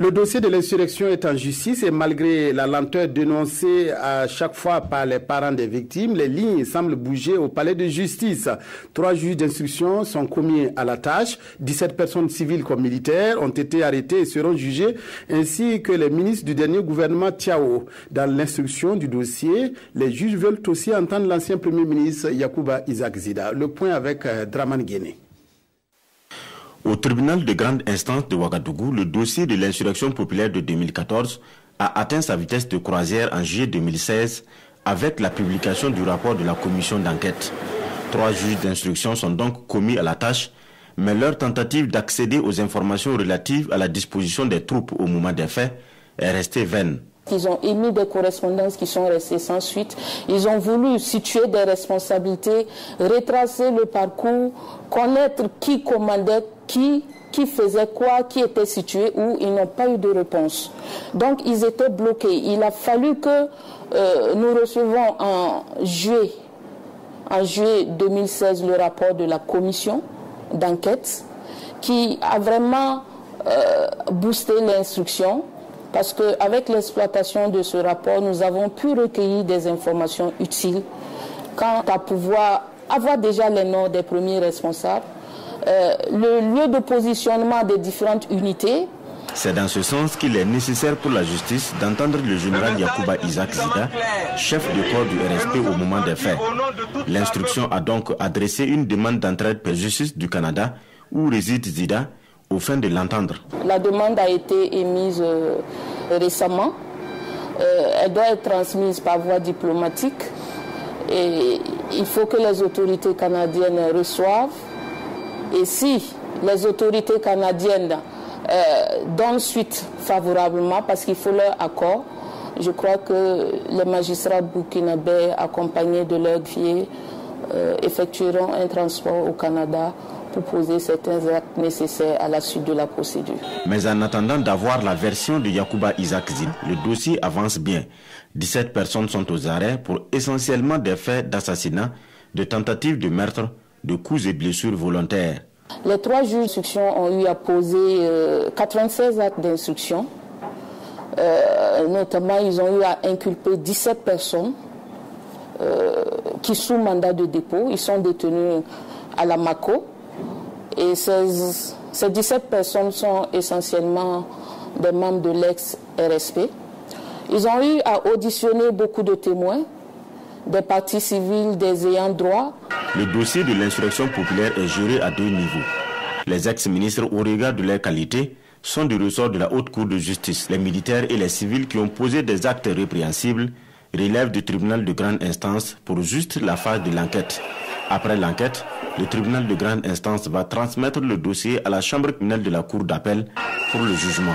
Le dossier de l'insurrection est en justice et malgré la lenteur dénoncée à chaque fois par les parents des victimes, les lignes semblent bouger au palais de justice. 3 juges d'instruction sont commis à la tâche. 17 personnes civiles comme militaires ont été arrêtées et seront jugées, ainsi que les ministres du dernier gouvernement Tiao. Dans l'instruction du dossier, les juges veulent aussi entendre l'ancien premier ministre Yacouba Isaac Zida. Le point avec Dramane Guéné. Au tribunal de grande instance de Ouagadougou, le dossier de l'insurrection populaire de 2014 a atteint sa vitesse de croisière en juillet 2016 avec la publication du rapport de la commission d'enquête. 3 juges d'instruction sont donc commis à la tâche, mais leur tentative d'accéder aux informations relatives à la disposition des troupes au moment des faits est restée vaine. Ils ont émis des correspondances qui sont restées sans suite. Ils ont voulu situer des responsabilités, retracer le parcours, connaître qui commandait, qui faisait quoi, qui était situé où. Ils n'ont pas eu de réponse. Donc ils étaient bloqués. Il a fallu que nous recevons en juillet 2016 le rapport de la commission d'enquête qui a vraiment boosté l'instruction. Parce qu'avec l'exploitation de ce rapport, nous avons pu recueillir des informations utiles quant à pouvoir avoir déjà les noms des premiers responsables, le lieu de positionnement des différentes unités. C'est dans ce sens qu'il est nécessaire pour la justice d'entendre le général Yacouba Isaac Zida, chef de corps du RSP au moment des faits. L'instruction a donc adressé une demande d'entraide par Justice du Canada, où réside Zida, au fin de l'entendre. La demande a été émise récemment. Elle doit être transmise par voie diplomatique. Et il faut que les autorités canadiennes reçoivent. Et si les autorités canadiennes donnent suite favorablement, parce qu'il faut leur accord, je crois que les magistrats burkinabés, accompagnés de leurs greffiers, effectueront un transport au Canada pour poser certains actes nécessaires à la suite de la procédure. Mais en attendant d'avoir la version de Yacouba Isaac Zida, le dossier avance bien. 17 personnes sont aux arrêts pour essentiellement des faits d'assassinat, de tentatives de meurtre, de coups et blessures volontaires. Les 3 juges d'instruction ont eu à poser 96 actes d'instruction. Notamment, ils ont eu à inculper 17 personnes qui sous mandat de dépôt. Ils sont détenus à la Mako. Et ces 17 personnes sont essentiellement des membres de l'ex-RSP. Ils ont eu à auditionner beaucoup de témoins, des parties civiles, des ayants droit. Le dossier de l'insurrection populaire est géré à 2 niveaux. Les ex-ministres, au regard de leur qualité, sont du ressort de la Haute Cour de justice. Les militaires et les civils qui ont posé des actes répréhensibles relèvent du tribunal de grande instance pour juste la phase de l'enquête. Après l'enquête, le tribunal de grande instance va transmettre le dossier à la chambre criminelle de la Cour d'appel pour le jugement.